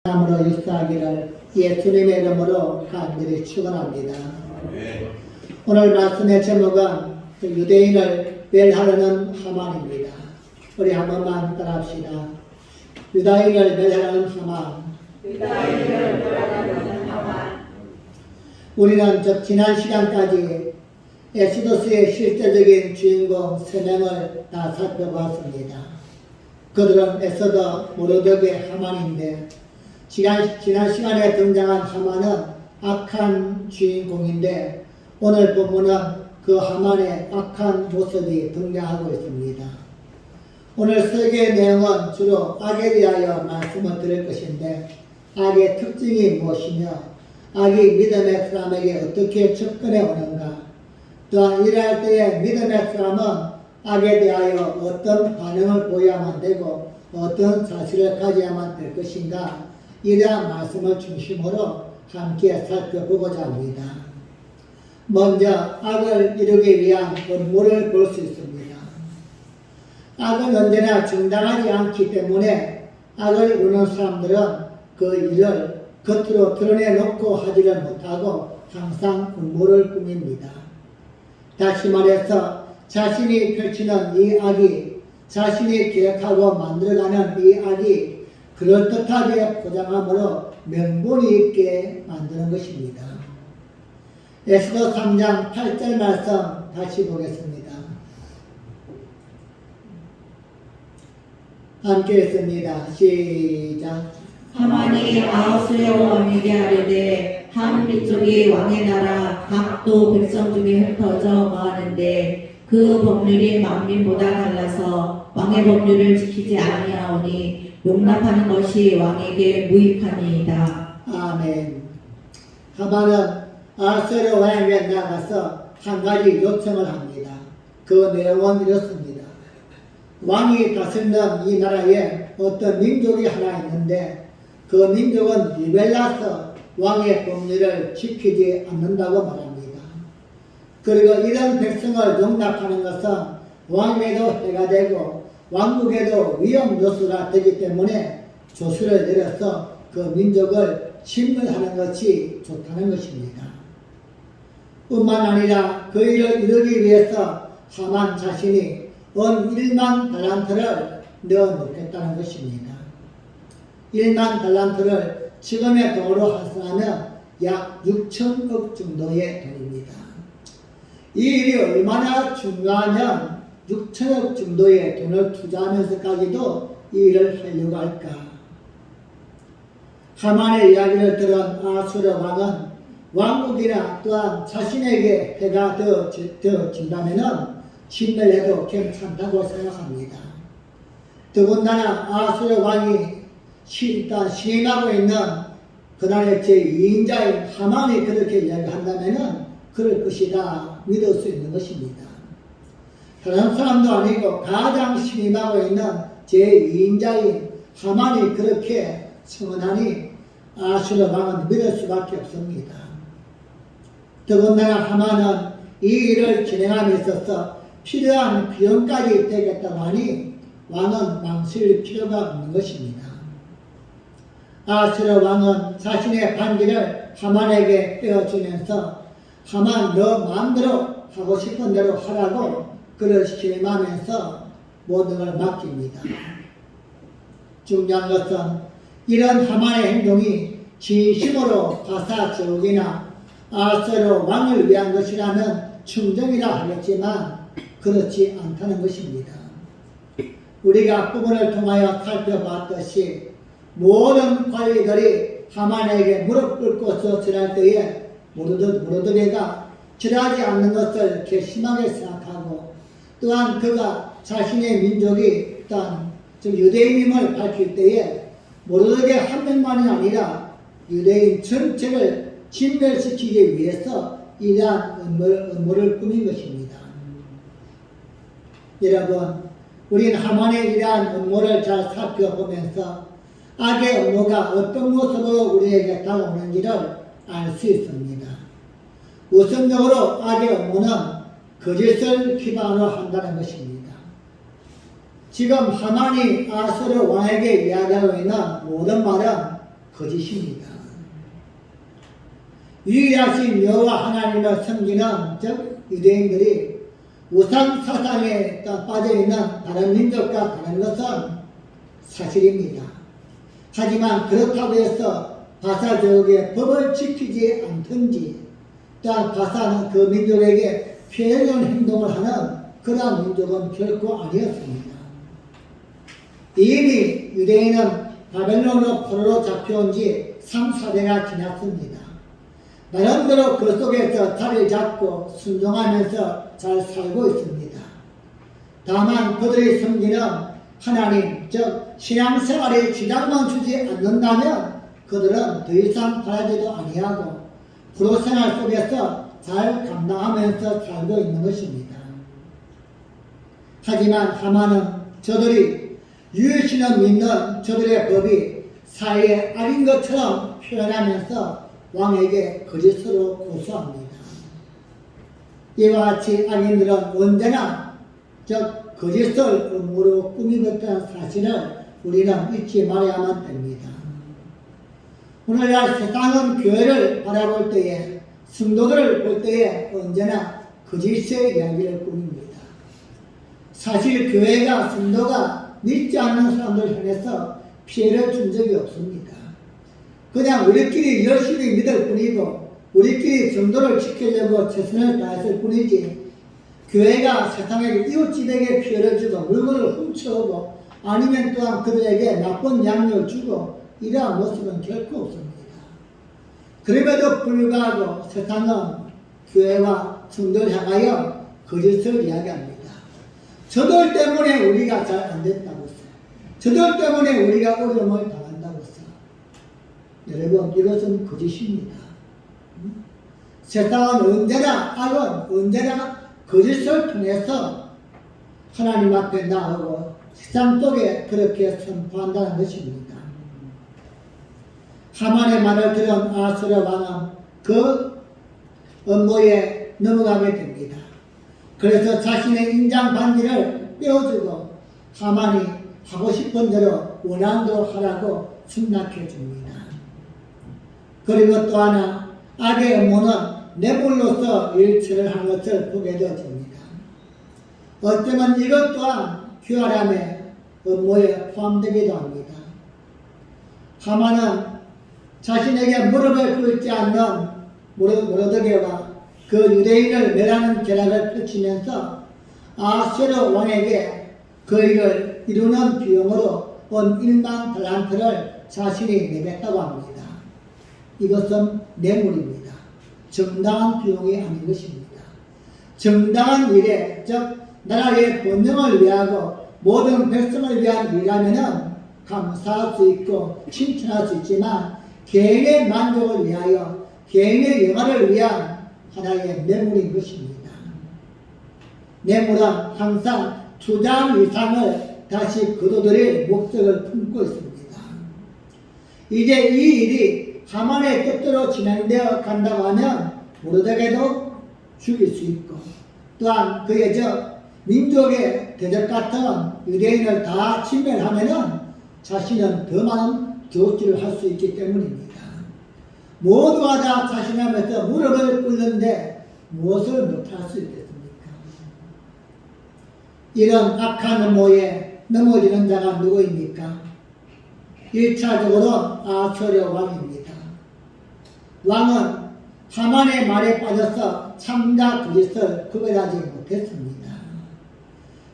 함으로 역사하기를 예수님의 이름으로 간절히 축원합니다. 오늘 말씀의 제목은 유대인을 멸하려는 하만입니다. 우리 한 번만 따라합시다. 유다인을 멸하려는 하만. 우리는 지난 시간까지 엑소더스의 실제적인 주인공 3명을 다 살펴보았습니다. 그들은 에서더, 모르드게, 하만인데 지난 시간에 등장한 하만은 악한 주인공인데 오늘 본문은 그 하만의 악한 모습이 등장하고 있습니다. 오늘 설교의 내용은 주로 악에 대하여 말씀을 드릴 것인데 악의 특징이 무엇이며 악이 믿음의 사람에게 어떻게 접근해 오는가, 또한 일할 때에 믿음의 사람은 악에 대하여 어떤 반응을 보여야만 되고 어떤 자세를 가져야만 될 것인가, 이러한 말씀을 중심으로 함께 살펴보고자 합니다. 먼저 악을 이루기 위한 본물을 볼 수 있습니다. 악은 언제나 정당하지 않기 때문에 악을 이루는 사람들은 그 일을 겉으로 드러내놓고 하지를 못하고 항상 음모를 꾸밉니다. 다시 말해서 자신이 펼치는 이 악이, 자신이 계획하고 만들어가는 이 악이 그럴듯하게 포장함으로 명분이 있게 만드는 것입니다. 엑소더 3장 8절 말씀 다시 보겠습니다. 함께 했습니다. 시작. 하만이 아하수의 왕에게 아뢰되 한 민족이 왕의 나라 각도 백성 중에 흩어져 거하는데 그 법률이 만민보다 달라서 왕의 법률을 지키지 아니하오니 용납하는 것이 왕에게 무익하니이다. 아멘. 하만은 아하수의 왕에게 나가서 한 가지 요청을 합니다. 그 내용은 이렇습니다. 왕이 다스리는 이 나라에 어떤 민족이 하나 있는데 그 민족은 리벨라서 왕의 법률을 지키지 않는다고 말합니다. 그리고 이런 백성을 용납하는 것은 왕에도 해가 되고 왕국에도 위험 요소가 되기 때문에 조수를 내려서 그 민족을 침멸하는 것이 좋다는 것입니다. 뿐만 아니라 그 일을 이루기 위해서 하만 자신이 은 1만 달란트를 넣어놓겠다는 것입니다. 1만 달란트를 지금의 돈으로 환산하면 약 6천억 정도의 돈입니다. 이 일이 얼마나 중요하면 6천억 정도의 돈을 투자하면서까지도 이 일을 하려고 할까? 하만의 이야기를 들은 아하수르 왕은 왕국이나 또한 자신에게 해가 되어진다면 침멸해도 괜찮다고 생각합니다. 더군다나 아하수르 왕이 일단 시행하고 있는 그날의 제2인자인 하만이 그렇게 이야기한다면 그럴 것이다 믿을 수 있는 것입니다. 다른 사람도 아니고 가장 신임하고 있는 제2인자인 하만이 그렇게 청언하니 아하수르 왕은 믿을 수밖에 없습니다. 더군다나 하만은 이 일을 진행함에 있어서 필요한 비용까지 되겠다고 하니 왕은 망설일 필요가 없는 것입니다. 아하수르 왕은 자신의 반기를 하만에게 떼어주면서 하만 너 마음대로 하고 싶은 대로 하라고 그를 시험하면서 모든 걸 맡깁니다. 중요한 것은 이런 하만의 행동이 진심으로 가사제옥이나 아하수르 왕을 위한 것이라면 충정이라 하겠지만 그렇지 않다는 것입니다. 우리가 앞부분을 통하여 살펴봤듯이 모든 관리들이 하만에게 무릎 꿇고서 절할 때에 모르드게가 절하지 않는 것을 괘씸하게 생각하고 또한 그가 자신의 민족이 또한 유대인임을 밝힐 때에 모르드게 한 명만이 아니라 유대인 전체를 진멸시키기 위해서 이러한 음모를 꾸민 것입니다. 여러분, 우리는 하만의 이러한 음모를 잘 살펴보면서 악의 음모가 어떤 모습으로 우리에게 다가오는지를 알 수 있습니다. 우선적으로 악의 음모는 거짓을 기반으로 한다는 것입니다. 지금 하만이 아하수르 왕에게 이야기하고 있는 모든 말은 거짓입니다. 유일하신 여호와 하나님을 섬기는 즉 유대인들이 우상 사상에 빠져있는 다른 민족과 다른 것은 사실입니다. 하지만 그렇다고 해서 바사 제국의 법을 지키지 않든지 또한 바사는 그 민족에게 피해주는 행동을 하는 그러한 민족은 결코 아니었습니다. 이미 유대인은 바벨론으로 포로로 잡혀온 지 3, 4대가 지났습니다. 나름대로 그 속에서 자리를 잡고 순종하면서 잘 살고 있습니다. 다만 그들이 섬기는 하나님, 즉 신앙생활에 지장만 주지 않는다면 그들은 더 이상 바라지도 아니하고 불호생활 속에서 잘 감당하면서 살고 있는 것입니다. 하지만 하만은 저들이 유일신을 믿는 저들의 법이 사회의 악인 것처럼 표현하면서 왕에게 거짓으로 고소합니다. 이와 같이 악인들은 언제나 즉 거짓을 음모로 꾸미고 있다는 사실을 우리는 잊지 말아야만 됩니다. 오늘날 세상은 교회를 바라볼 때에 성도들을 볼 때에 언제나 거짓의 이야기를 꾸밉니다. 사실 교회가 성도가 믿지 않는 사람들 향해서 피해를 준 적이 없습니다. 그냥 우리끼리 열심히 믿을 뿐이고 우리끼리 정도를 지키려고 최선을 다했을 뿐이지 교회가 세상에게 이웃집에게 피해를 주고 물건을 훔쳐오고 아니면 또한 그들에게 나쁜 양육을 주고 이러한 모습은 결코 없습니다. 그럼에도 불구하고 세상은 교회와 성도를 향하여 거짓을 이야기합니다. 저들 때문에 우리가 잘 안 됐다고 했어요. 저들 때문에 우리가 어려움을 당한다고 했어요. 여러분, 이것은 거짓입니다. 세상은 언제나 악은 언제나 거짓을 통해서 하나님 앞에 나오고 세상 속에 그렇게 선포한다는 것입니다. 하만의 말을 들은 아하수르 왕은 그 업무에 넘어가게 됩니다. 그래서 자신의 인장 반지를 빼어주고 하만이 하고 싶은 대로 원하는 대로 하라고 승낙해 줍니다. 그리고 또 하나 악의 업무는 뇌물로서 일처를 한 것을 보게 되어집니다. 어쩌면 이것 또한 교활함의 업무에 포함되기도 합니다. 하만은 자신에게 무릎을 꿇지 않는 모르드게와 그 유대인을 멸하는 계략을 펼치면서 아하수르 왕에게 그 일을 이루는 비용으로 온 1만 달란트를 자신이 내겠다고 합니다. 이것은 뇌물입니다. 정당한 비용이 아닌 것입니다. 정당한 일에 즉 나라의 번영을 위하고 모든 백성을 위한 일이라면 감사할 수 있고 칭찬할 수 있지만 개인의 만족을 위하여 개인의 영화를 위한 하나의 뇌물인 것입니다. 뇌물은 항상 투자한 이상을 다시 거둬들일 목적을 품고 있습니다. 이제 이 일이 하만의 뜻대로 진행되어 간다고 하면 모르드게도 죽일 수 있고 또한 그의 민족의 대적 같은 유대인을 다 진멸하면은 자신은 더 많은 도둑질을 할 수 있기 때문입니다. 모두가 다 자신하면서 무릎을 꿇는데 무엇을 못할 수 있겠습니까? 이런 악한 음모에 넘어지는 자가 누구입니까? 1차적으로 아하수르 왕입니다. 왕은 하만의 말에 빠져서 참과 거짓을 구별하지 못했습니다.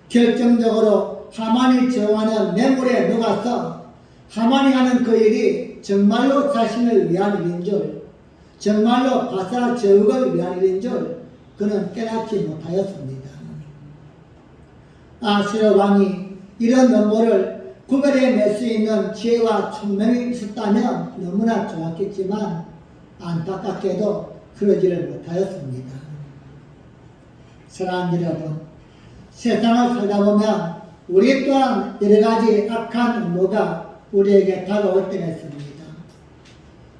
결정적으로 하만이 저하는 뇌물에 녹아서 하만이 하는 그 일이 정말로 자신을 위한 일인 줄, 정말로 바사 제국을 위한 일인 줄 그는 깨닫지 못하였습니다. 아하수르 왕이 이런 음모를 구별해낼 수 있는 지혜와 총명이 있었다면 너무나 좋았겠지만 안타깝게도 그러지를 못하였습니다. 사랑하는 여러분, 세상을 살다 보면 우리 또한 여러 가지 악한 음모가 우리에게 다가올 때가 있습니다.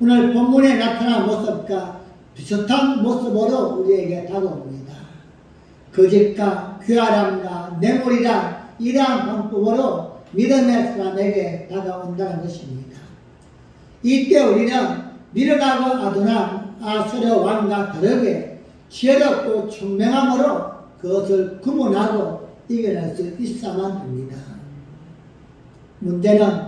오늘 본문에 나타난 모습과 비슷한 모습으로 우리에게 다가옵니다. 거짓과 교활함과 뇌물이란 이러한 방법으로 믿음의 사람에게 다가온다는 것입니다. 이때 우리는 미련하고 아둔한 아수르 왕과 다르게 지혜롭고 총명함으로 그것을 구분하고 이겨낼 수 있어야만 됩니다. 문제는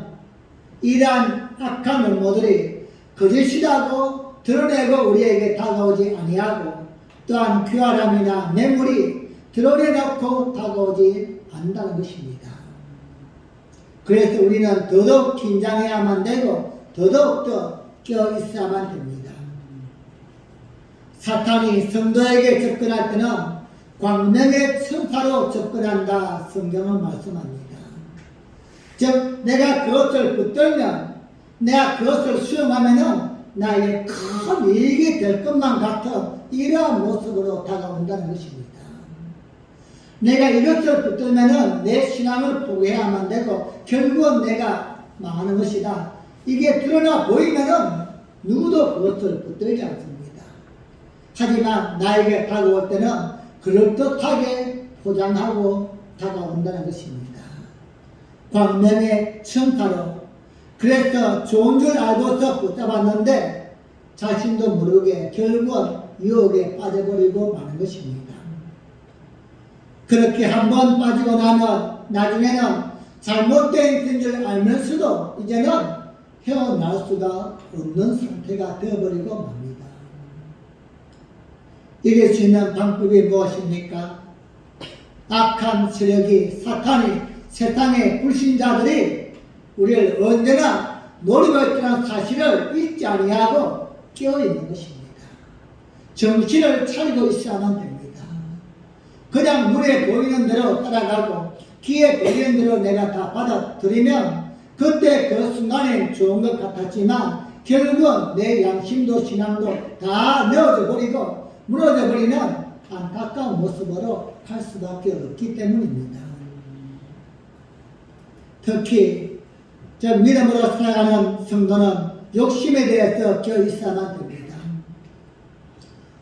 이러한 악한 음모들이 거짓이라고 드러내고 우리에게 다가오지 아니하고 또한 귀활함이나 뇌물이 드러내놓고 다가오지 않는다는 것입니다. 그래서 우리는 더더욱 긴장해야만 되고 더더욱더 깨어 있어야만 됩니다. 사탄이 성도에게 접근할 때는 광명의 천사로 접근한다 성경은 말씀합니다. 즉 내가 그것을 붙들면 내가 그것을 수용하면은 나에게 큰 이익이 될 것만 같은 이러한 모습으로 다가온다는 것입니다. 내가 이것을 붙들면은 내 신앙을 포기해야만 되고 결국은 내가 망하는 것이다. 이게 드러나 보이면은 누구도 그것을 붙들지 않습니다. 하지만 나에게 다가올 때는 그럴듯하게 포장하고 다가온다는 것입니다. 광명의 천사로 그래서 좋은 줄 알고서 붙잡았는데 자신도 모르게 결국은 유혹에 빠져버리고 마는 것입니다. 그렇게 한번 빠지고 나면 나중에는 잘못된 것인 줄 알면서도 이제는 헤어날 수가 없는 상태가 되어버리고 맙니다. 이길 수 있는 방법이 무엇입니까? 악한 세력이 사탄이 세상의 불신자들이 우리를 언제나 노리고 있다는 사실을 잊지 아니하고 깨어있는 것입니다. 정신을 차리고 있어야만 됩니다. 그냥 눈에 보이는 대로 따라가고 귀에 들리는 대로 내가 다 받아들이면 그때 그 순간엔 좋은 것 같았지만 결국은 내 양심도 신앙도 다 내어져 버리고 무너져 버리는 안타까운 모습으로 갈 수밖에 없기 때문입니다. 특히 저 믿음으로 살아가는 성도는 욕심에 대해서 껴 있어야만 됩니다.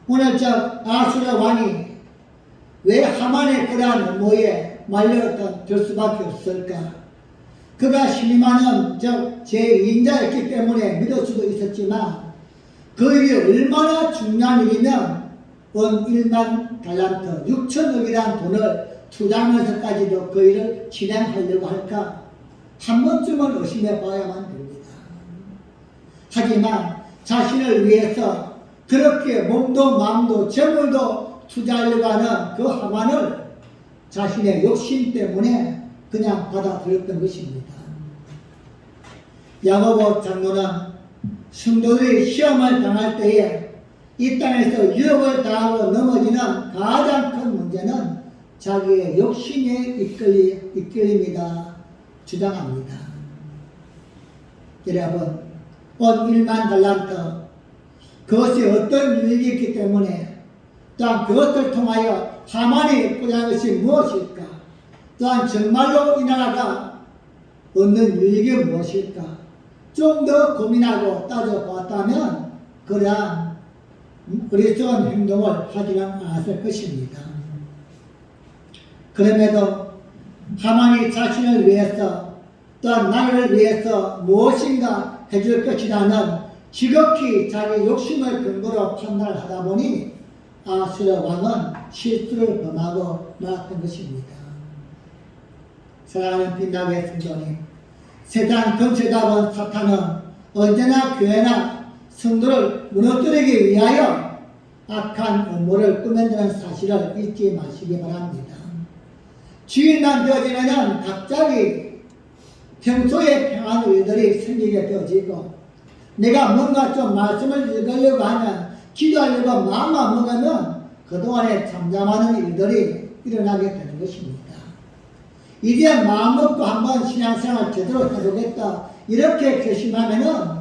오늘 저 아수르 왕이 왜 하만의 그러한 음모에 될 수밖에 없을까? 그가 신임하는 제2인자였기 때문에 믿을 수도 있었지만 그 일이 얼마나 중요한 일이면 원 1만 달란트 6천억이라는 돈을 투자하면서까지도 그 일을 진행하려고 할까? 한 번쯤은 의심해 봐야만 됩니다. 하지만 자신을 위해서 그렇게 몸도 마음도 재물도 투자하려고 하는 그 하만을 자신의 욕심 때문에 그냥 받아들였던 것입니다. 야고보 장로는 성도들이 시험을 당할 때에 이 땅에서 유혹을 당하고 넘어지는 가장 큰 문제는 자기의 욕심에 이끌림이다 주장합니다. 여러분, 온 1만 달란트 그것이 어떤 유익이 있기 때문에 또한 그것을 통하여 하만이 포장한 것이 무엇일까? 또한 정말로 이 나라가 얻는 유익이 무엇일까? 좀 더 고민하고 따져보았다면 그러한 어리석은 행동을 하지는 않았을 것입니다. 그럼에도 하만이 자신을 위해서 또한 나를 위해서 무엇인가 해줄 것이라는 지극히 자기 욕심을 근거로 판단을 하다 보니 아수르 왕은 실수를 범하고 말았던 것입니다. 사랑하는 빛나게 성도님, 세상 정체자본 사탄은 언제나 교회나 성도를 무너뜨리기 위하여 악한 음모를 꾸며내는 사실을 잊지 마시기 바랍니다. 주일만 되어지면 갑자기 평소에 평안한 일들이 생기게 되어지고 내가 뭔가 좀 말씀을 읽으려고 하면 기도하려고 마음만 먹으면 그동안에 잠잠하는 일들이 일어나게 되는 것입니다. 이제 마음 먹고 한번 신앙생활 제대로 해보겠다 이렇게 결심하면은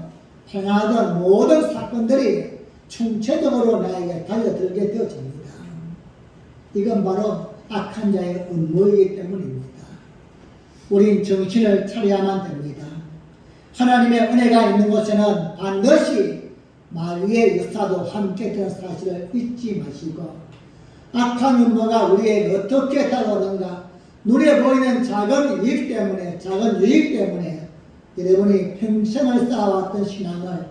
평안하던 모든 사건들이 총체적으로 나에게 달려들게 되어집니다. 이건 바로 악한 자의 음모이기 때문입니다. 우린 정신을 차려야만 됩니다. 하나님의 은혜가 있는 곳에는 반드시 마귀의 역사도 함께 되는 사실을 잊지 마시고 악한 음모가 우리에게 어떻게 다가오는가 눈에 보이는 작은 이익 때문에 여러분이 평생을 쌓아왔던 신앙을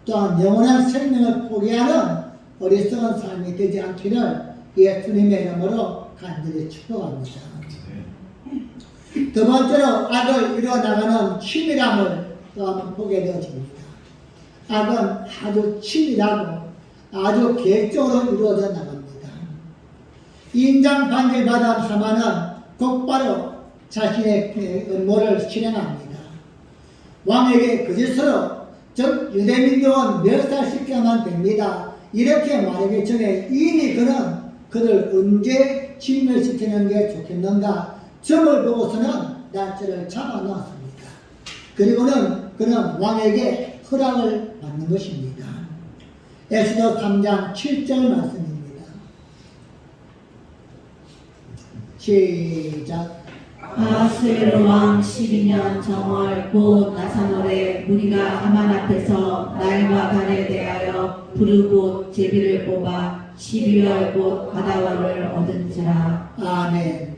또한 영원한 생명을 포기하는 어리석은 삶이 되지 않기를 예수님의 이름으로 간절히 축복합니다. 두 번째로 악을 이루어나가는 치밀함을 또 한번 보게 되어집니다. 악은 아주 치밀하고 아주 계획적으로 이루어져 나갑니다. 인장 반지를 받은 하만은 곧바로 자신의 음모를 실행합니다. 왕에게 거짓으로 즉 유대민족은 멸살시켜야만 됩니다. 이렇게 말하기 전에 이미 그를 언제 진멸시키는 게 좋겠는가 점을 보고서는 날짜를 잡아놓았습니다. 그리고는 그는 왕에게 허락을 받는 것입니다. 에스더 3장 7절 말씀입니다. 시작. 아하스웨로 왕 12년 정월 곧 나사월에 무리가 하만 앞에서 날과 달에 대하여 부르고 제비를 뽑아 12월 곧 아다월을 얻은지라. 아멘.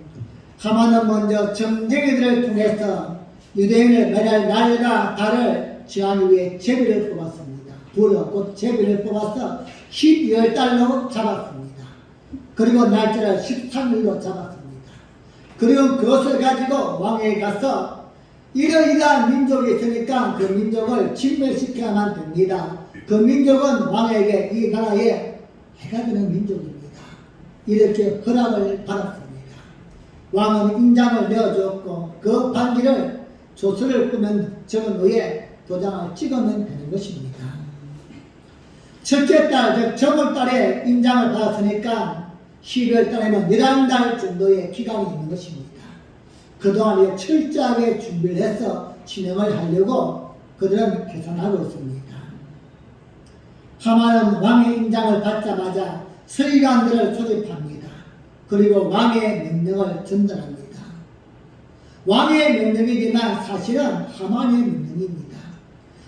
하만은 먼저 점쟁이들을 통해서 유대인을 매달 날과 달을 정하기 위해 제비를 뽑았습니다. 불어 곧 제비를 뽑아서 12월 달로 잡았습니다. 그리고 날짜를 13일로 잡았습니다. 그리고 그것을 가지고 왕에게 가서 이러이러한 민족이 있으니까 그 민족을 진멸시켜야만 됩니다. 그 민족은 왕에게 이 나라에 해가 되는 민족입니다. 이렇게 허락을 받았습니다. 왕은 인장을 내어주었고 그 반지를 조서를 꾸면 적은 후에 도장을 찍으면 되는 것입니다. 첫째 달, 즉 정월달에 인장을 받았으니까 12월 달에는 11달 정도의 기간이 있는 것입니다. 그동안 철저하게 준비를 해서 진행을 하려고 그들은 계산하고 있습니다. 하만은 왕의 인장을 받자마자 서기관들을 소집합니다. 그리고 왕의 명령을 전달합니다. 왕의 명령이지만 사실은 하만의 명령입니다.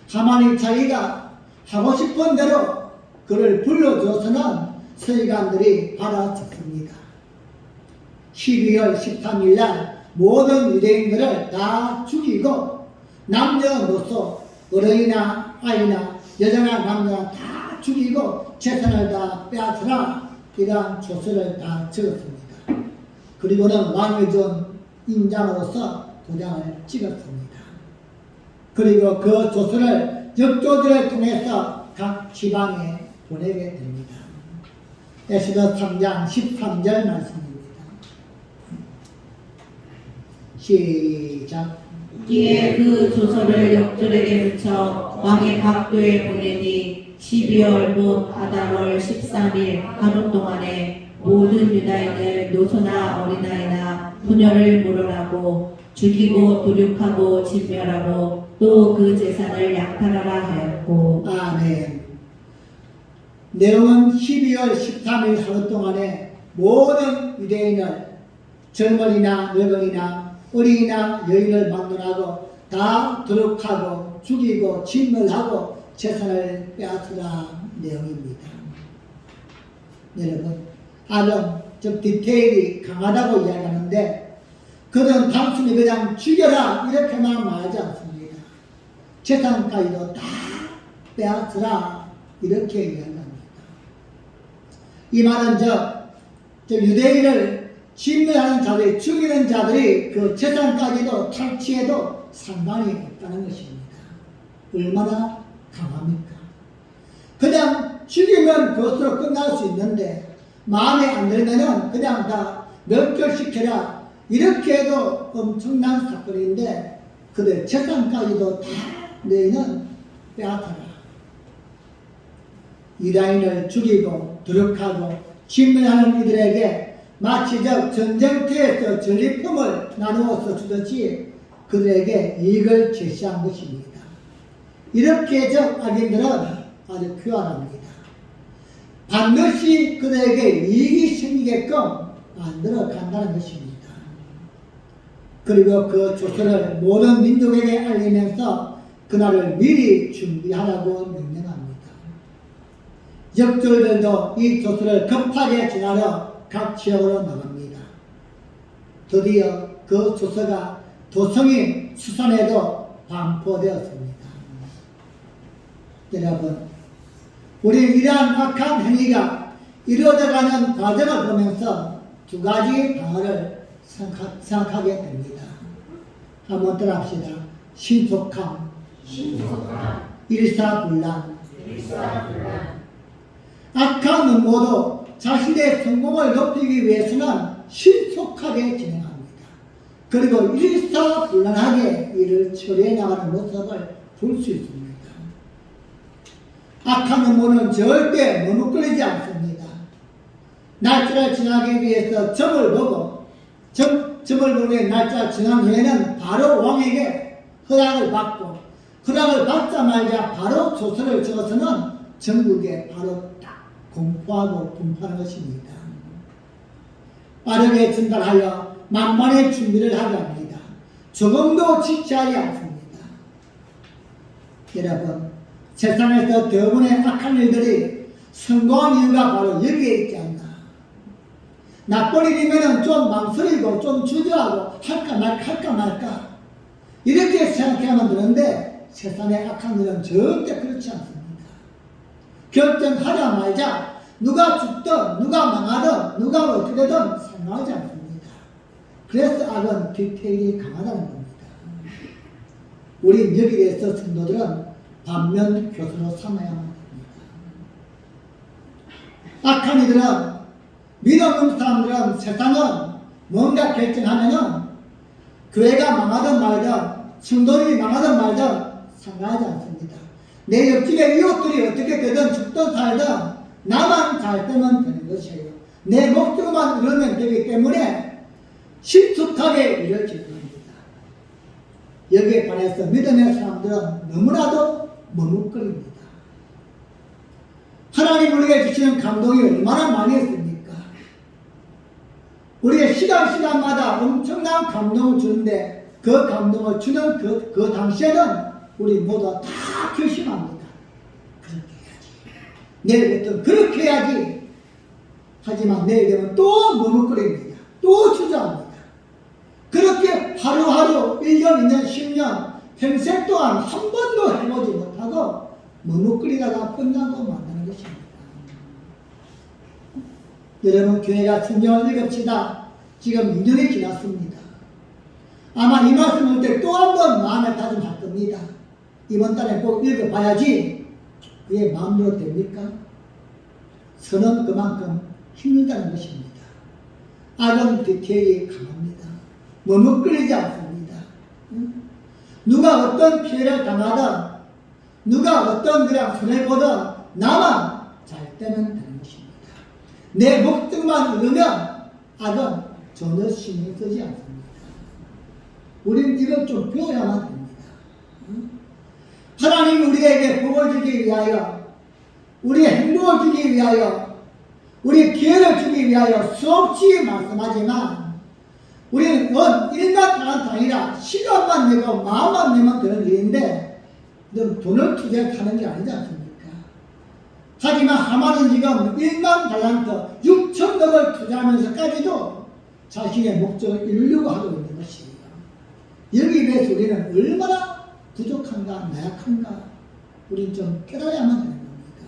하만이 자기가 하고 싶은 대로 그를 불러줘서는 서기관들이 받아쳤습니다. 12월 13일 날 모든 유대인들을 다 죽이고 남녀노소 어린이나 아이나 여자나 남자나 다 죽이고 재산을 다 빼앗으라 이러한 조서를 다 적었습니다. 그리고는 왕이 준 인장으로서 도장을 찍었습니다. 그리고 그 조서를 역조들을 통해서 각 지방에 보내게 됩니다. 에스더 3장 13절 말씀입니다. 시작. 이에 그 조서를 역졸에게 붙여 왕의 각도에 보내니 12월 곧 아달월 13일 하루 동안에 모든 유다인을 노소나 어린아이나 부녀를 물어라고 죽이고 도륙하고 진멸하고 또 그 재산을 약탈하라 하였고. 아멘. 내용은 12월 13일 하루 동안에 모든 유대인을 젊은이나 늙은이나 어린이나 여인을 막론하고 다 도륙하고 죽이고 진멸하고 재산을 빼앗으라 내용입니다. 여러분, 악은 즉 디테일이 강하다고 이야기하는데 그들은 단순히 그냥 죽여라 이렇게만 말하지 않습니다. 재산까지도 다 빼앗으라 이렇게 이야기합니다. 이 말은 저 유대인을 진멸하는 자들이 죽이는 자들이 그 재산까지도 탈취해도 상관이 없다는 것입니다. 얼마나 강합니까? 그냥 죽이면 그것으로 끝날 수 있는데 마음에 안 들면은 그냥 다 멸절시켜라 이렇게 해도 엄청난 사건인데 그들 재산까지도 다 너희는 빼앗아라. 유다인을 죽이고 도륙하고 진멸하는 이들에게 마치 전쟁터에서 전리품을 나누어서 주듯이 그들에게 이익을 제시한 것입니다. 이렇게 악인들은 아주 교활합니다. 반드시 그들에게 이익이 생기게끔 만들어 간다는 것입니다. 그리고 그 조서를 모든 민족에게 알리면서 그날을 미리 준비하라고 명령합니다. 역졸들도 이 조서를 급하게 전하러 각 지역으로 나갑니다. 드디어 그 조서가 도성인 수산에도 반포되었습니다. 여러분, 우리 이러한 악한 행위가 이루어져가는 과정을 보면서 두 가지 단어를 생각하게 됩니다. 한번 따라합시다. 신속함, 일사불란. 악한 음모도 자신의 성공을 높이기 위해서는 신속하게 진행합니다. 그리고 일사불란하게 일을 처리해 나가는 모습을 볼 수 있습니다. 악한 음모는 절대 머뭇거리지 않습니다. 날짜를 지나기 위해서 점을 보고 점을 보는 날짜 지난 후에는 바로 왕에게 허락을 받고 허락을 받자마자 바로 조서를 적어서는 전국에 바로 딱 공포하고 분포하는 것입니다. 빠르게 전달하여 만반의 준비를 하게 합니다. 조금도 지체하지 않습니다. 여러분, 세상에서 대부분의 악한 일들이 성공한 이유가 바로 여기에 있지 않나. 나쁜 일이면 좀 망설이고 좀 주저하고 할까 말까 이렇게 생각해야만 되는데 세상의 악한 일은 절대 그렇지 않습니다. 결정하자마자 누가 죽든 누가 망하든 누가 어떻게 되든 생각하지 않습니다. 그래서 악은 디테일이 강하다는 겁니다. 우리 여기에 대해서 성도들은 반면 교수로 삼아야만 합니다. 악한 이들은 믿음 없는 사람들은 세상은 뭔가 결정하면은 교회가 망하든 말든 성도들이 망하든 말든 상관하지 않습니다. 내 옆집의 이웃들이 어떻게 되든 죽든 살든 나만 잘 되면 되는 것이에요. 내 목적만 이루면 되기 때문에 신속하게 일을 진행합니다. 여기에 관해서 믿음의 사람들은 너무나도 머뭇거립니다. 하나님 우리에게 주시는 감동이 얼마나 많이 있습니까? 우리의 시간마다 엄청난 감동을 주는데 그 감동을 주는 그 당시에는 우리 모두 다 결심합니다. 그렇게 해야지. 내일부터 그렇게 해야지. 하지만 내일 되면 또 머뭇거립니다. 또 주저합니다. 그렇게 하루하루 1년, 2년, 10년 평생 동안 한 번도 해보지 못하고 머뭇거리다가 끝나고 만드는 것입니다. 여러분, 교회가 성경을 읽읍시다. 지금 2년이 지났습니다. 아마 이 말씀을 때 또 한 번 마음에 다짐할 겁니다. 이번 달에 꼭 읽어봐야지. 그게 마음대로 됩니까? 선은 그만큼 힘들다는 것입니다. 악은 디테일이 강합니다. 머뭇거리지 않습니다. 누가 어떤 피해를 당하든 누가 어떤 그냥 손해보든 나만 잘 되면 되는 것입니다. 내 목적만 이루면 악은 전혀 신경 쓰지 않습니다. 우리는 이걸 좀 배워야만 됩니다. 하나님이 우리에게 복을 주기 위하여, 우리의 행복을 주기 위하여, 우리의 기회를 주기 위하여 수없이 말씀하지만 우리는 일만 다른 아니라 시간만 내고 마음만 내면 되는 일인데 돈을 투자하는 게 아니지 않습니까? 하지만 하마는 지금 1만 달란트 6천억을 투자하면서까지도 자신의 목적을 이루려고 하고 있는 것이에요. 여기에 대해서 우리는 얼마나 부족한가, 나약한가, 우리는 좀 깨달아야만 되는 겁니다.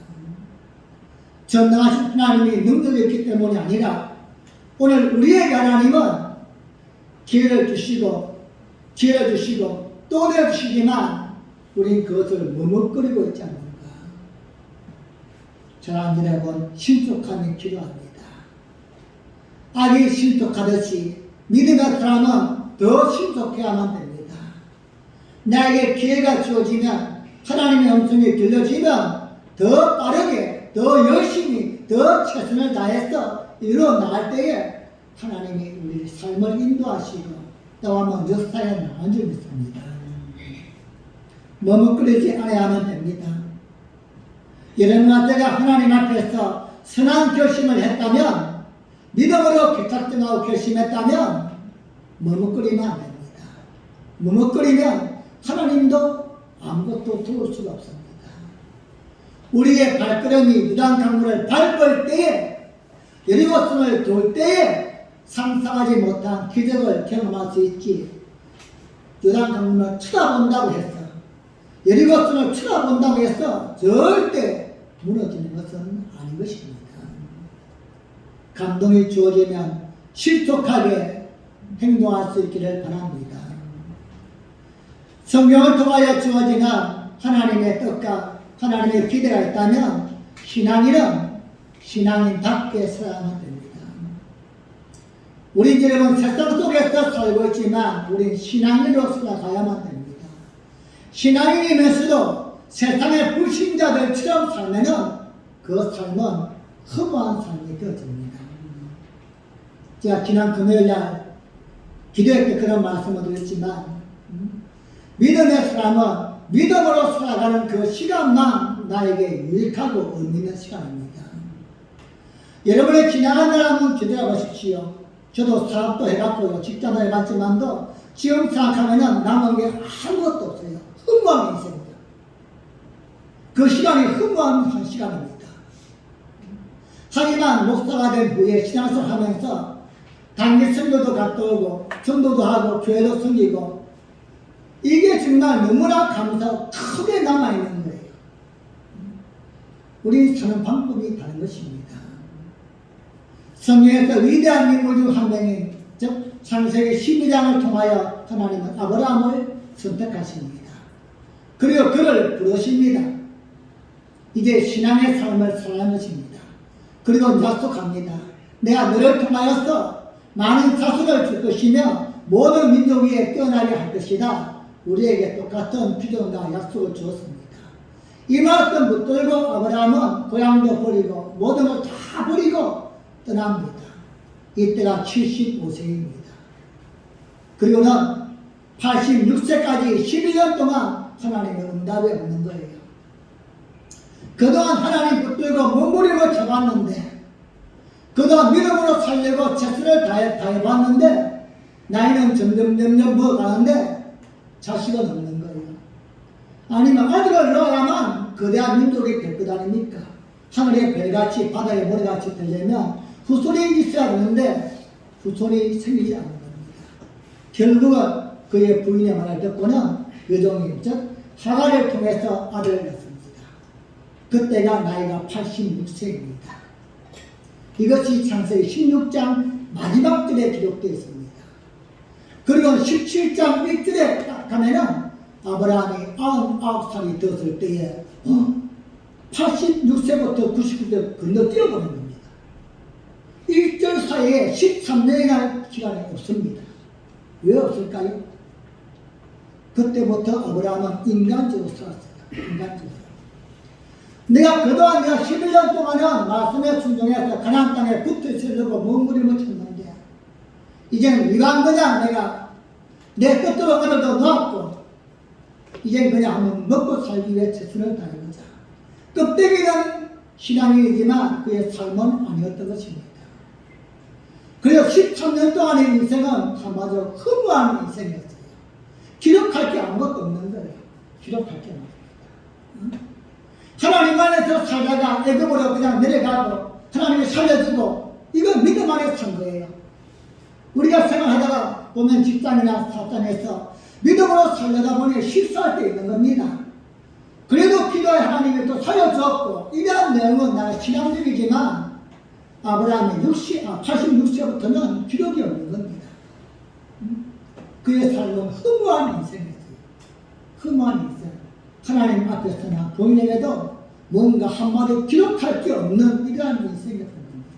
전능하신 하나님이 능력이 있기 때문이 아니라 오늘 우리에게 하나님은 기회를 주시고 또 내주시지만 우리는 그것을 머뭇거리고 있지 않는가. 저는 여러분, 신속함이 필요합니다. 악이 신속하듯이 믿음의 사람은 더 신속해야만 됩니다. 나에게 기회가 주어지면, 하나님의 음성이 들려지면 더 빠르게, 더 열심히, 더 최선을 다해서 이루어 나갈 때에 하나님이 우리 삶을 인도하시고 나와 먼저 사에 나간 줄 믿습니다. 머뭇거리지 않아야만 됩니다. 여러분과 제가 하나님 앞에서 선한 결심을 했다면, 믿음으로 개착정하고 결심했다면 머뭇거리면 안 됩니다. 머뭇거리면 하나님도 아무것도 도울 수가 없습니다. 우리의 발걸음이 무단 강물을 밟을 때에, 여리고성을 돌 때에 상상하지 못한 기적을 경험할 수 있지. 요단 강물을 쳐다본다고 했어. 여리고성을 쳐다본다고 해서 절대 무너지는 것은 아닌 것입니다. 감동이 주어지면 실속하게 행동할 수 있기를 바랍니다. 성경을 통하여 주어지는 하나님의 뜻과 하나님의 기대가 있다면 신앙인은 신앙인답게 살아가면 됩니다. 우리 여러분 세상 속에서 살고 있지만 우린 신앙인으로 살아가야만 됩니다. 신앙인이면서도 세상의 불신자들처럼 살면은 그 삶은 허무한 삶이 되어집니다. 제가 지난 금요일날 기도회 때 그런 말씀을 드렸지만 믿음의 사람은 믿음으로 살아가는 그 시간만 나에게 유익하고 의미 있는 시간입니다. 여러분의 지나간 날 한번 되돌아보십시오. 저도 사업도 해봤고요. 직장도 해봤지만도 지금 생각하면 남은 게 아무것도 없어요. 허무한 인생이에요. 그 시간이 허무한 시간입니다. 하지만 목사가 된 후에 신앙생활 하면서 단기 선교도 갔다 오고 전도도 하고 교회도 섬기고 이게 정말 너무나 감사하고 크게 남아있는 거예요. 우리 사는 방법이 다른 것입니다. 성경에서 위대한 인물 중 한 명인 즉 창세기 12장을 통하여 하나님은 아브라함을 선택하십니다. 그리고 그를 부르십니다. 이제 신앙의 삶을 살아가는 것입니다. 그리고 약속합니다. 내가 너를 통하여서 많은 자손을 줄 것이며 모든 민족 위에 뛰어나게 할 것이다. 우리에게 똑같은 비전과 약속을 주었습니다. 이 말씀 붙들고 아브라함은 고향도 버리고 모든 걸 다 버리고 떠납니다. 이때가 75세입니다. 그리고는 86세까지 12년 동안 하나님의 응답이 없는 거예요. 그동안 하나님 붙들고 몸부림을 쳐봤는데 그동안 믿음으로 살려고 최선을 다해봤는데 나이는 점점 먹어가는데 자식은 없는 거예요. 아니면 아들을 낳아야만 거대한 민족이 될 것 아닙니까? 하늘의 별같이 바다의 모래같이 되려면 후손이 있어야 되는데 후손이 생기지 않는 겁니다. 결국은 그의 부인의 말을 듣고는 여종이 즉 하갈을 통해서 아들을 낳습니다. 그때가 나이가 86세입니다. 이것이 창세기 16장 마지막 절에 기록되어 있습니다. 그리고 17장 1절에 딱 가면은 아브라함이 99살이 되었을 때에 86세부터 99세 건너뛰어버린 겁니다. 1절 사이에 13년이나 시간이 없습니다. 왜 없을까요? 그때부터 아브라함은 인간적으로 살았어요. 인간적으로. 내가 그동안 내가 11년 동안은 말씀에 순종해서 가나안 땅에 붙어 있으려고 몸부림을 쳤는데 이제는 이간 그냥 내가 내 뜻대로 아들도 낳았고 이제는 그냥 한번 먹고 살기 위해 최선을 다해보자. 껍데기는 신앙인이지만 그의 삶은 아니었던 것입니다. 그래서 13년 동안의 인생은 한마디로 허무한 인생이었어요. 기록할 게 아무것도 없는 거예요. 기록할 게 없습니다. 하나님 안에서 살다가 애굽으로 그냥 내려가고 하나님이 살려주고 이건 믿음 안에서 산 거예요. 우리가 생활하다가 보면 직장이나 사업장에서 믿음으로 살려다 보니 실수할 때 있는 겁니다. 그래도 기도에 하나님이 또 살려주었고 이러한 내용은 나가 신앙적이지만 아브라함이 86세부터는 기록이 없는 겁니다. 그의 삶은 허무한 인생이었어요. 허무한 인생. 하나님 앞에서나 부인에게도 뭔가 한마디 기록할 게 없는 이러한 인생이었던 겁니다.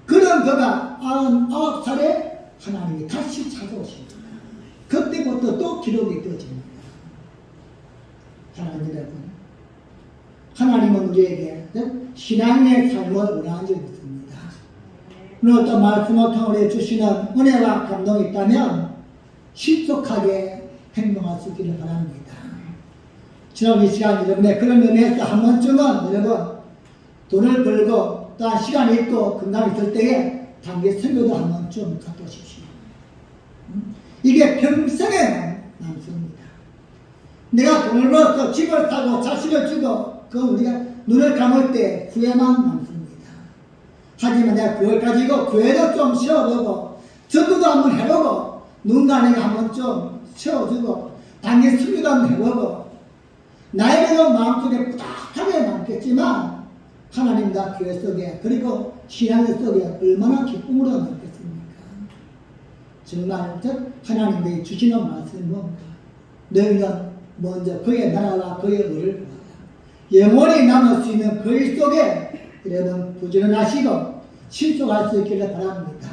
그런 그가 99살에 하나님이 다시 찾아오십니다. 그때부터 또 기록이 되어집니다. 하나님 여러분, 하나님은 우리에게 신앙의 삶을 원하는 적이 있습니다. 오늘 또 말씀을 통해 주시는 은혜와 감동이 있다면 신속하게 행동할 수 있기를 바랍니다. 지난 이 시간 여러분의 그런 은혜에서 한 번쯤은 여러분 돈을 벌고 또한 시간이 있고 건강이 있을 때에 단기 선교도 한 번쯤 갔다 오십시오. 이게 평생에 남습니다. 내가 돈을 벌어서 집을 사고 자식을 주고 그건 우리가 눈을 감을 때 후회만 남습니다. 하지만 내가 그걸 가지고 교회도 좀 쉬어보고 전도도 한번 해보고 눈 가는 거 한번 좀 채워주고 당연히 수비도 해보고 나에게도 마음속에 뿌듯하게 남겠지만 하나님과 교회 속에 그리고 신앙 속에 얼마나 기쁨으로 남겠습니까? 정말 하나님이 주시는 말씀이 뭔가 너희는 먼저 그의 나라와 그의 의를 구하라. 영원히 남을 수 있는 그 일 속에 여러분 부지런하시고 실속할 수 있기를 바랍니다.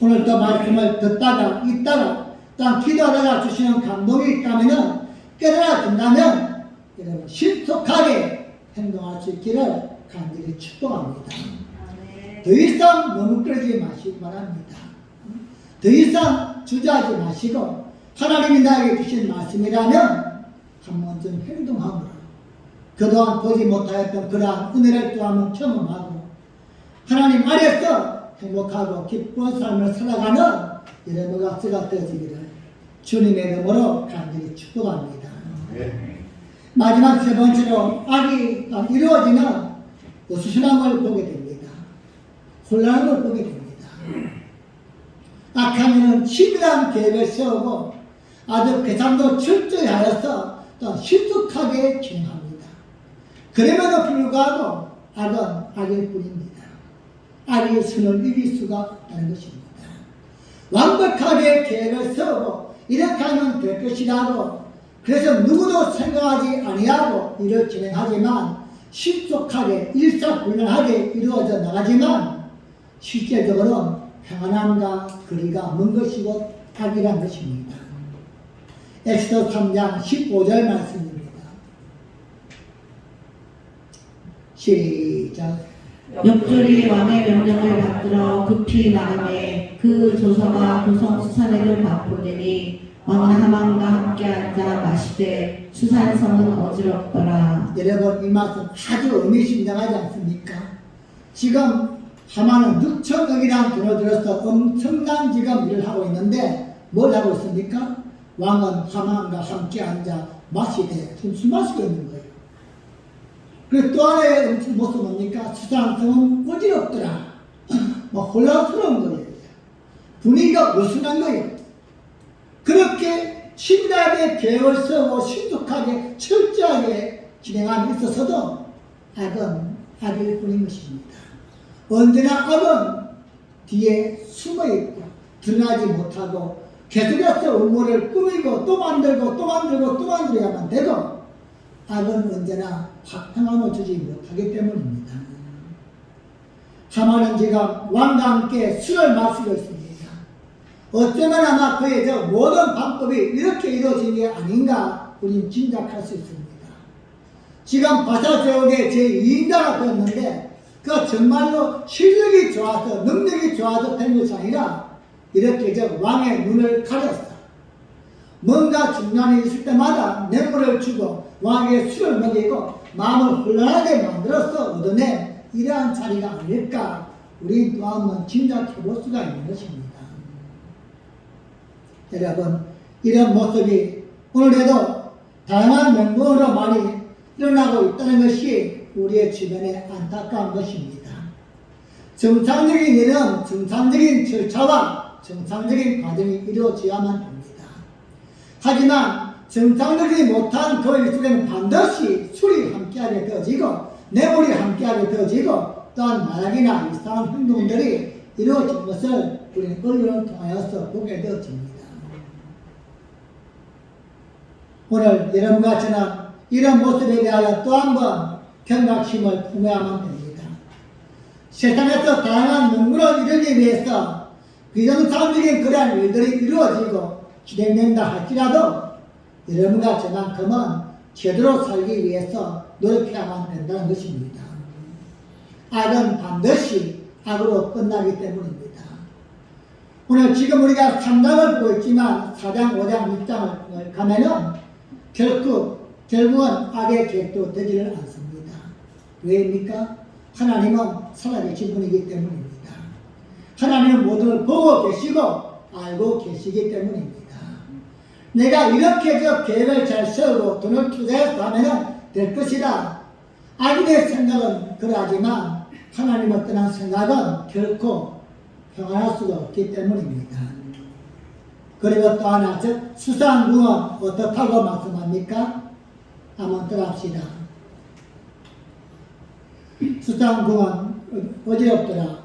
오늘 또 말씀을 듣다가 있다가 또 기도하다가 주시는 감동이 있다면 깨달아진다면 여러분 실속하게 행동할 수 있기를 간절히 축복합니다. 더 이상 머뭇거리지 마시기 바랍니다. 더 이상 주저하지 마시고 하나님이 나에게 주신 말씀이라면 한 번쯤 행동함으로 그동안 보지 못하였던 그러한 은혜를 또 한번 경험하고 하나님 아래서 행복하고 기쁜 삶을 살아가는 여러분과 쓰가 되어지기를 주님의 이름으로 간절히 축복합니다. 마지막 세 번째로 악이 이루어지는 우수순함을 보게 됩니다. 혼란을 보게 됩니다. 악한 이는 치밀한 계획을 세우고 아주 계산도 철저히 하여서 또 신속하게 진행합니다. 그럼에도 불구하고 악은 악일 뿐입니다. 악의 선을 이길 수가 없다는 것입니다. 완벽하게 계획을 세우고 이렇게 하면 될 것이라고 그래서 누구도 생각하지 아니하고 일을 진행하지만 신속하게 일사불란하게 이루어져 나가지만 실제적으로는 평안함과 거리가 먼 것이고 악이란 것입니다. 엑소도 3장 15절 말씀입니다. 시작. 역졸이 왕의 명령을 받들어 급히 나가매 그 조서가 도성 수산에를 바꾸더니 왕은 하만과 함께 앉아 마시되 수산성은 어지럽더라. 여러분 이 말씀 아주 의미심장하지 않습니까? 지금 하만은 6천억이라는 돈을 들여서 엄청난 지금 일을 하고 있는데 뭘 하고 있습니까? 왕은 하만과 함께 앉아 마시되 지금 술 마시고 있는 거예요. 그리고 또 하나의 모습은 뭡니까? 수산성은 어지럽더라. 혼란스러운 거예요. 분위기가 어수선한 거예요. 그렇게 치밀하게 계획을 세우고 신속하게 철저하게 진행함에 있어서도 악은 악일 뿐인 것입니다. 언제나 악은 뒤에 숨어있고 드러나지 못하고 계속해서 음모를 꾸미고 또 만들고 또 만들고 또 만들어야만 되고 악은 언제나 화평함을 주지 못하기 때문입니다. 하만은 지금 왕과 함께 술을 마시고 있습니다. 어쩌면 아마 그의 저 모든 방법이 이렇게 이루어진 게 아닌가 우리는 짐작할 수 있습니다. 지금 바사제옥의 제2인자가 되었는데 그 정말로 실력이 좋아서 능력이 좋아서 된 것이 아니라 이렇게 저 왕의 눈을 가렸어. 뭔가 중요한 일이 있을 때마다 뇌물을 주고 왕에게 술을 먹이고 마음을 혼란하게 만들어서 얻어낸 이러한 자리가 아닐까 우리 또 한번 짐작해 볼 수가 있는 것입니다. 여러분 이런 모습이 오늘에도 다양한 명분으로 많이 일어나고 있다는 것이 우리의 주변에 안타까운 것입니다. 정상적인 일은 정상적인 절차와 정상적인 과정이 이루어져야만 됩니다. 하지만 정상적이지 못한 그 일 속에는 반드시 술이 함께하게 되어지고 뇌물이 함께하게 되어지고 또한 마약이나 이상한 행동들이 이루어진 것을 우리는 언론을 통하여서 보게 되어집니다. 오늘 여러분과 저는 이런 모습에 대하여 또 한 번 경각심을 품어야만 됩니다. 세상에서 다양한 명분을 이루기 위해서 비정상적인 그러한 일들이 이루어지고 진행된다 할지라도 여러분과 저만큼은 제대로 살기 위해서 노력해야만 된다는 것입니다. 악은 반드시 악으로 끝나기 때문입니다. 오늘 지금 우리가 3장을 보고 있지만 4장, 5장, 6장을 가면은 결국은 악의 계획도 되지를 않습니다. 왜입니까? 하나님은 살아계신 분이기 때문입니다. 하나님은 모든 걸 보고 계시고 알고 계시기 때문입니다. 내가 이렇게 저 계획을 잘 세우고 돈을 투자해서 하면 될 것이다. 악인의 생각은 그러하지만 하나님을 떠난 생각은 결코 평안할 수가 없기 때문입니다. 그리고 또 하나, 수상궁은 어떻다고 말씀합니까? 한번 들어갑시다. 수상궁은 어지럽더라.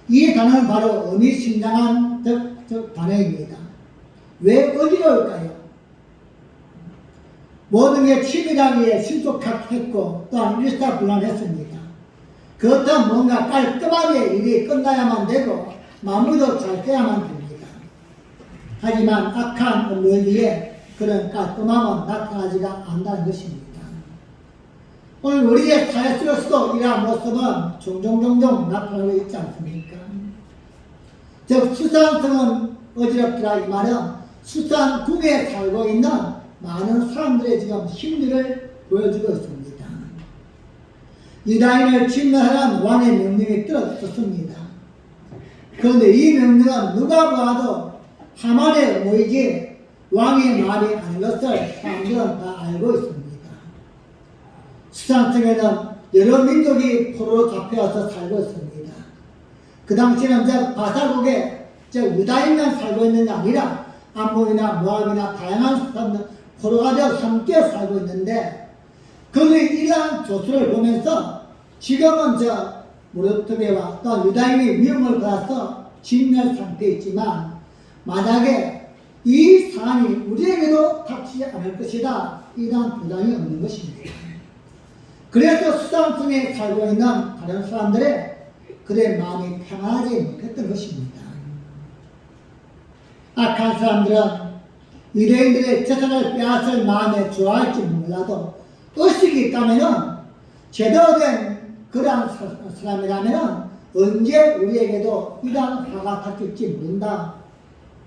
이 단어는 바로 의미심장한 단어입니다. 왜 어지러울까요? 모든 게 치밀하기에 신속했고 또한 일사불란했습니다. 그렇다면 뭔가 깔끔하게 일이 끝나야만 되고 마무리도 잘 돼야만 됩니다. 하지만 악한 업무에 그런 깔끔함은 나타나지가 않는다는 것입니다. 오늘 우리의 사회 속에서도 이러한 모습은 종종 나타나고 있지 않습니까? 즉 수상성은 어지럽더라 이 말은 수상궁에 살고 있는 많은 사람들의 지금 심리를 보여주고 있습니다. 유다인을 침략하는 왕의 명령이 떨어졌습니다. 그런데 이 명령은 누가 봐도 하만의 의무이지 왕의 말이 아닌 것을 사람들은 다 알고 있습니다. 수상성에는 여러 민족이 포로로 잡혀와서 살고 있습니다. 그 당시에는 바사국에 유다인만 살고 있는 게 아니라 암몬이나 모압이나 다양한 사람들 포로가 되어 함께 살고 있는데 그들이 이러한 조수를 보면서 지금은 모르토게와 또 유다인의 위험을 받아서 진멸 상태에 있지만 만약에 이 사안이 우리에게도 닥치지 않을 것이다. 이러한 부담이 없는 것입니다. 그래서 수상성에 살고 있는 다른 사람들의 그들의 마음이 평안하지 못했던 것입니다. 악한 사람들은 유대인들의 재산을 빼앗을 마음에 좋아할지 몰라도 의식이 있다면 제대로 된 그러한 사람이라면 언제 우리에게도 이러한 화가 닥칠지 모른다.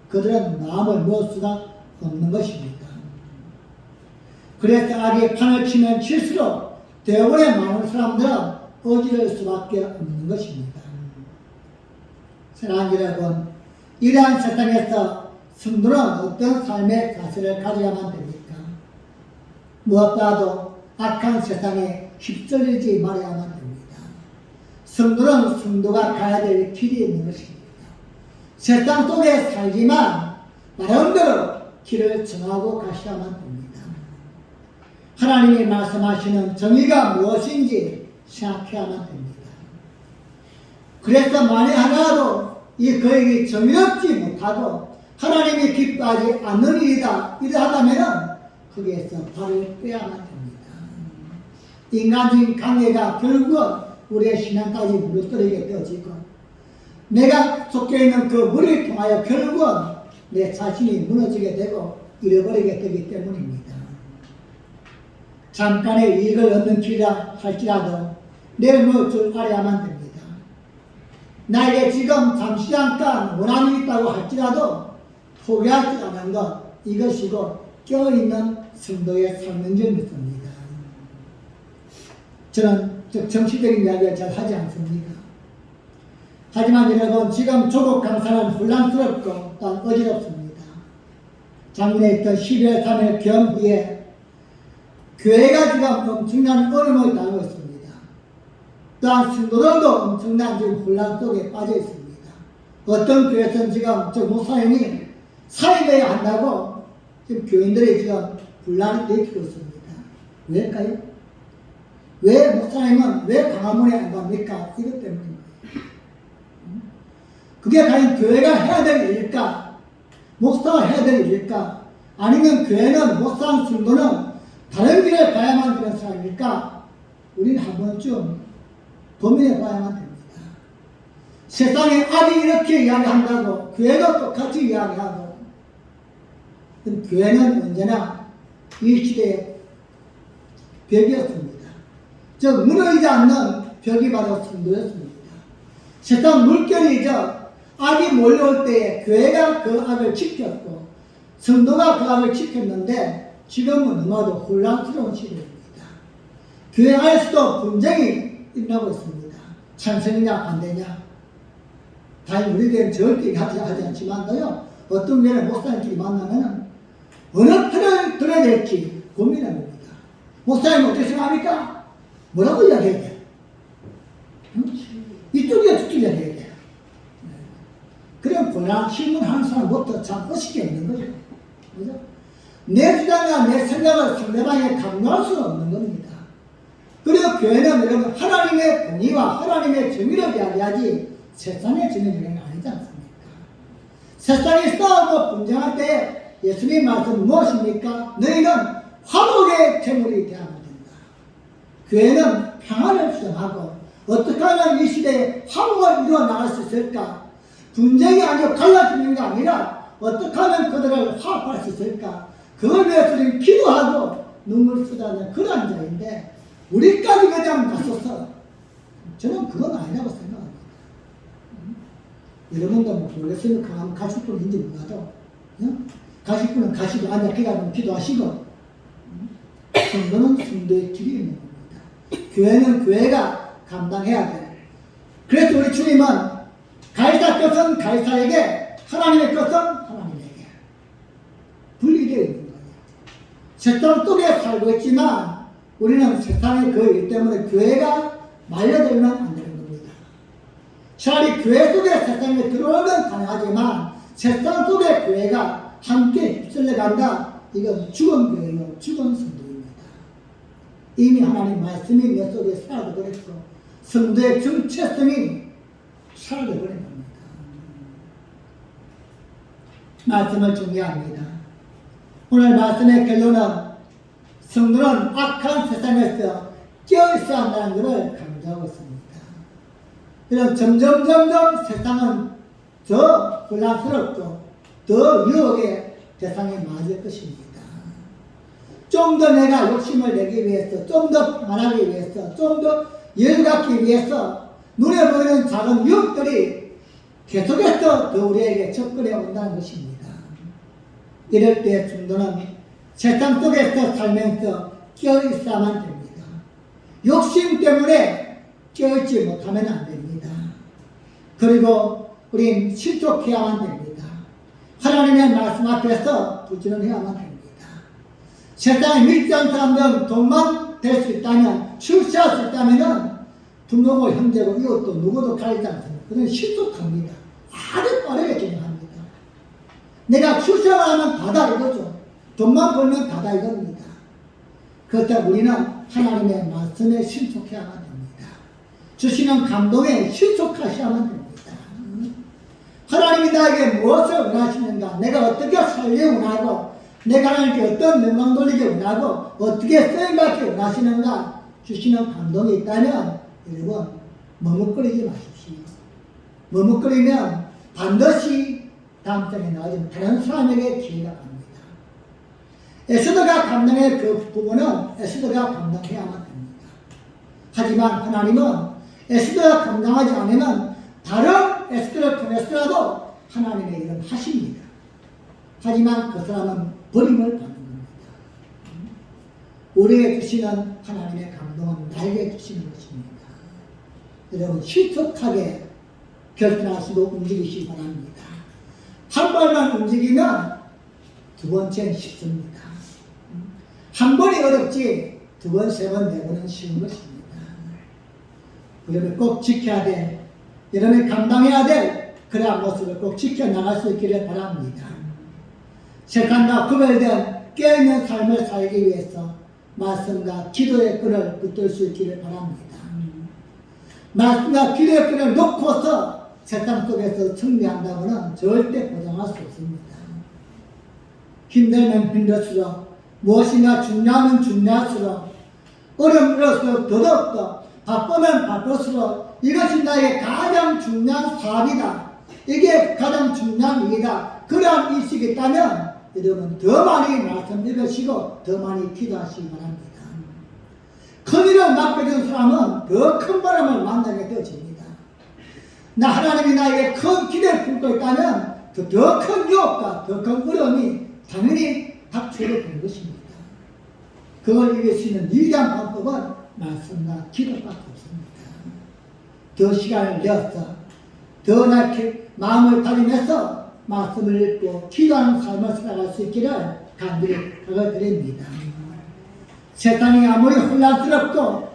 그들은 마음을 놓을 수가 없는 것입니다. 그래서 악이 판을 치면 칠수록 대부분의 많은 사람들은 어지러울 수밖에 없는 것입니다. 사랑하는 여러분, 이러한 세상에서 성도는 어떤 삶의 자세를 가져야만 됩니까? 무엇보다도 악한 세상에 휩쓸리지 말아야만 됩니다. 성도는 성도가 가야 될 길이 있는 것입니다. 세상 속에 살지만 나름대로 길을 정하고 가셔야만 됩니다. 하나님이 말씀하시는 정의가 무엇인지 생각해야만 됩니다. 그래서 만약 하나라도 그에게 정의롭지 못하고 하나님이 기뻐하지 않는 일이다 이러하다면 거기에서 발을 빼야만 됩니다. 인간적인 관계가 결국은 우리의 신앙까지 무너뜨리게 되어지고 내가 속해있는 그 물을 통하여 결국은 내 자신이 무너지게 되고 잃어버리게 되기 때문입니다. 잠깐의 이익을 얻는 길이라 할지라도 내놓을 줄 알아야만 됩니다. 나에게 지금 잠시 잠깐 원한이 있다고 할지라도 포기하지 않은 것, 이것이고 깨어있는 성도의 삶인 줄 믿습니다. 저는 정치적인 이야기를 잘 하지 않습니다. 하지만 여러분, 지금 조국 강사는 혼란스럽고 또한 어지럽습니다. 작년에 있던 12월 3일 겸 후에 교회가 지금 엄청난 어려움을 당하고 있습니다. 또한 성도들도 엄청난 지금 혼란 속에 빠져 있습니다. 어떤 교회에서는 지금 목사님이 사임해야 한다고 지금 교인들이 지금 분란을 일으키고 있습니다. 왜일까요? 왜 목사님은 왜 광화문에 안 갑니까? 이것 때문입니다. 그게 과연 교회가 해야 될 일일까? 목사가 해야 될 일일까? 아니면 교회는 목사와 성도는 다른 길을 가야만 되는 사람일까? 우리는 한 번쯤 고민해 봐야만 됩니다. 세상에 악이 이렇게 이야기한다고 교회도 똑같이 이야기하고 교회는 언제나 이 시대의 벽이었습니다. 즉 무너지지 않는 벽이 바로 성도였습니다. 세상 물결이 악이 몰려올 때에 교회가 그 악을 지켰고 성도가 그 악을 지켰는데 지금은 너무나도 혼란스러운 시대입니다. 교회 안에서도 분쟁이 일어나고 있습니다. 찬성이냐 반대냐. 다행히 우리 교회는 절대 하지 않지만요. 어떤 교회는 목사님끼리 만나면 어느 편을 들어야 될지 고민합니다. 목사님 어떻게 생각합니까? 뭐라고 이야기해야 돼? 응? 이쪽이야 저쪽이야 해야 돼. 그래 지금 신문 하는 사람부터 참 의식이 없는 거죠. 그죠? 내 주장과 내 생각을 상대방에 강요할 수는 없는 겁니다. 그리고 교회는 여러분 하나님의 공의와 하나님의 정의를 이야기하지 세상의 정의는 아니지 않습니까? 세상이 싸우고 분쟁할 때 예수님 말씀 무엇입니까? 너희는 화목의 제물이 되어야 된다. 교회는 평화를 주장하고 어떻게 하면 이 시대에 화목을 이루어 나갈 수 있을까? 분쟁이 아니고 갈라지는 게 아니라 어떻게 하면 그들을 화합할 수 있을까? 그걸 위해서 우리는 기도하고 눈물 쏟아내는 그런 자인데 우리까지 그냥 나서서 저는 그건 아니라고 생각합니다. 여러분도 뭐 모르겠으면 강하면 가실 분인지 몰라도 가실 분은 가시고 앉아 기다리면 기도하시고 성도는 성도의 길이 있는 겁니다. 교회는 교회가 감당해야 돼요. 그래서 우리 주님은 가이사 것은 가이사에게 하나님의 것은 하나님에게 분리되어 있는 거예요. 세상 속에 살고 있지만 우리는 세상의 그 일 때문에 교회가 말려들면 안 되는 겁니다. 차라리 교회 속에 세상에 들어오면 가능하지만 세상 속에 교회가 함께 휩쓸려 간다. 이건 죽은 교회요, 죽은 성도입니다. 이미 하나님 말씀이 내 속에 사라져버렸고 성도의 정체성이 사라져버린 겁니다. 말씀을 정리합니다. 오늘 말씀의 결론은 성도는 악한 세상에서 깨어있어야 한다는 것을 강조하고 있습니다. 그래서 점점 세상은 더 혼란스럽고 더 유혹의 대상에 맞을 것입니다. 좀 더 내가 욕심을 내기 위해서, 좀 더 편안하기 위해서, 좀 더 여유 갖기 위해서 눈에 보이는 작은 유혹들이 계속해서 더 우리에게 접근해 온다는 것입니다. 이럴 때 성도는 세상 속에서 살면서 깨어있어야만 됩니다. 욕심 때문에 깨어있지 못하면 안 됩니다. 그리고 우린 실족해야만 됩니다. 하나님의 말씀 앞에서 부지런해야만 됩니다. 세상에 믿지 않는 사람들은 돈만 될 수 있다면, 출세할 수 있다면 부모고 형제고 이것도 누구도 가리지 않습니다. 그건 실족합니다. 아주 빠르게 진행합니다. 내가 출세만 하면 다다 이거죠. 돈만 벌면 다다 이겁니다. 그렇다고 우리는 하나님의 말씀에 실족해야만 됩니다. 주시는 감동에 실족하셔야만 됩니다. 하나님이 나에게 무엇을 원하시는가, 내가 어떻게 살기 원하고, 내가 하나님께 어떤 명망 돌리기 원하고, 어떻게 쓰임받기 원하시는가 주시는 감동이 있다면 여러분 머뭇거리지 마십시오. 머뭇거리면 반드시 다음 장에 나와진 다른 사람에게 기회가 갑니다. 에스더가 감당할 그 부분은 에스더가 감당해야만 됩니다. 하지만 하나님은 에스더가 감당하지 않으면 다른 에스더를 통해서라도 하나님의 일을 하십니다. 하지만 그 사람은 버림을 받는 겁니다. 우리에게 주시는 하나님의 감동은 나에게 주시는 것입니다. 여러분 실속하게 결단하시고 움직이시기 바랍니다. 한 발만 움직이면 두 번째는 쉽습니다. 한 번이 어렵지 두 번, 세 번, 네 번은 쉬운 것입니다. 여러분 꼭 지켜야 돼. 여러분이 감당해야 될 그러한 모습을 꼭 지켜나갈 수 있기를 바랍니다. 세상과 구별된 깨어있는 삶을 살기 위해서 말씀과 기도의 끈을 붙들 수 있기를 바랍니다. 말씀과 기도의 끈을 놓고서 세상 속에서 승리한다고는 절대 보장할 수 없습니다. 힘들면 힘들수록, 무엇인가 중요하면 중요할수록, 어려울수록 더더욱더, 바쁘면 바쁠수록 이것이 나의 가장 중요한 사업이다, 이게 가장 중요한 일이다, 그러한 인식이 있다면 여러분 더 많이 말씀 읽으시고 더 많이 기도하시기 바랍니다. 큰일을 맡겨준 사람은 더 큰 바람을 만나게 되어집니다. 나 하나님이 나에게 큰 기대를 품고 있다면 더 큰 유혹과 더 큰 어려움이 당연히 닥치게 된 것입니다. 그걸 이길 수 있는 유일한 방법은 말씀과 기도밖에 없습니다. 더 시간을 내어서 더 낮게 마음을 다짐해서 말씀을 읽고 기도하는 삶을 살아갈 수 있기를 간절히 부탁드립니다. 세상이 아무리 혼란스럽고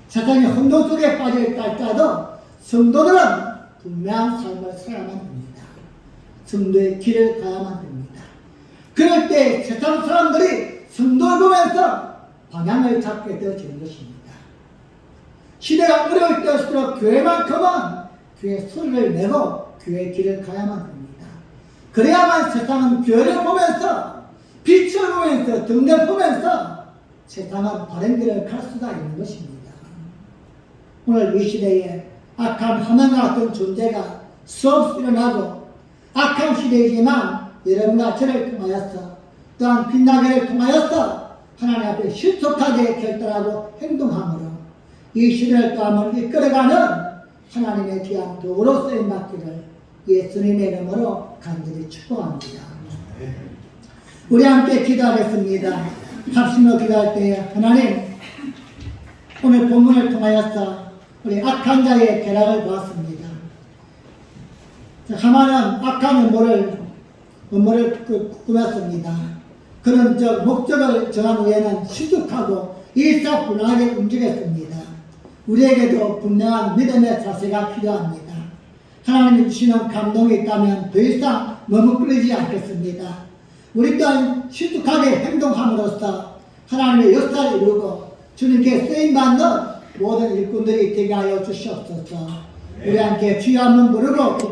세상이 혼돈 속에 빠져있다 할지라도 성도들은 분명한 삶을 살아야만 합니다. 성도의 길을 가야만 됩니다. 그럴 때 세상 사람들이 성도를 보면서 방향을 잡게 되어지는 것입니다. 시대가 어려울 때일수록 교회만큼은 교회 소리를 내고 교회 길을 가야만 됩니다. 그래야만 세상은 교회를 보면서 빛을 보면서 등을 보면서 세상은 바른 길을 갈 수가 있는 것입니다. 오늘 이 시대에 악한 하만과 같은 존재가 수없이 일어나고 악한 시대이지만 여러분과 저를 통하여서 또한 빛나게를 통하여서 하나님 앞에 실속하게 결단하고 행동함으로 이 시대를 또 한번 이끌어가는 하나님의 귀한 도구로 쓰임받기를 예수님의 이름으로 간절히 축복합니다. 우리 함께 기도하겠습니다. 합심으로 기도할 때 하나님, 오늘 본문을 통하여서 우리 악한 자의 계략을 보았습니다. 하만은 악한 음모를 꾸몄습니다. 그런 목적을 정한 후에는 시득하고 일사불란하게 움직였습니다. 우리에게도 분명한 믿음의 자세가 필요합니다. 하나님이 주시는 감동이 있다면 더 이상 머뭇거리지 않겠습니다. 우리 또한 시득하게 행동함으로써 하나님의 역사를 이루고 주님께 쓰임받는 모든 일꾼들이 되게 하여 주시옵소서. 우리 함께 주여 한번 부르고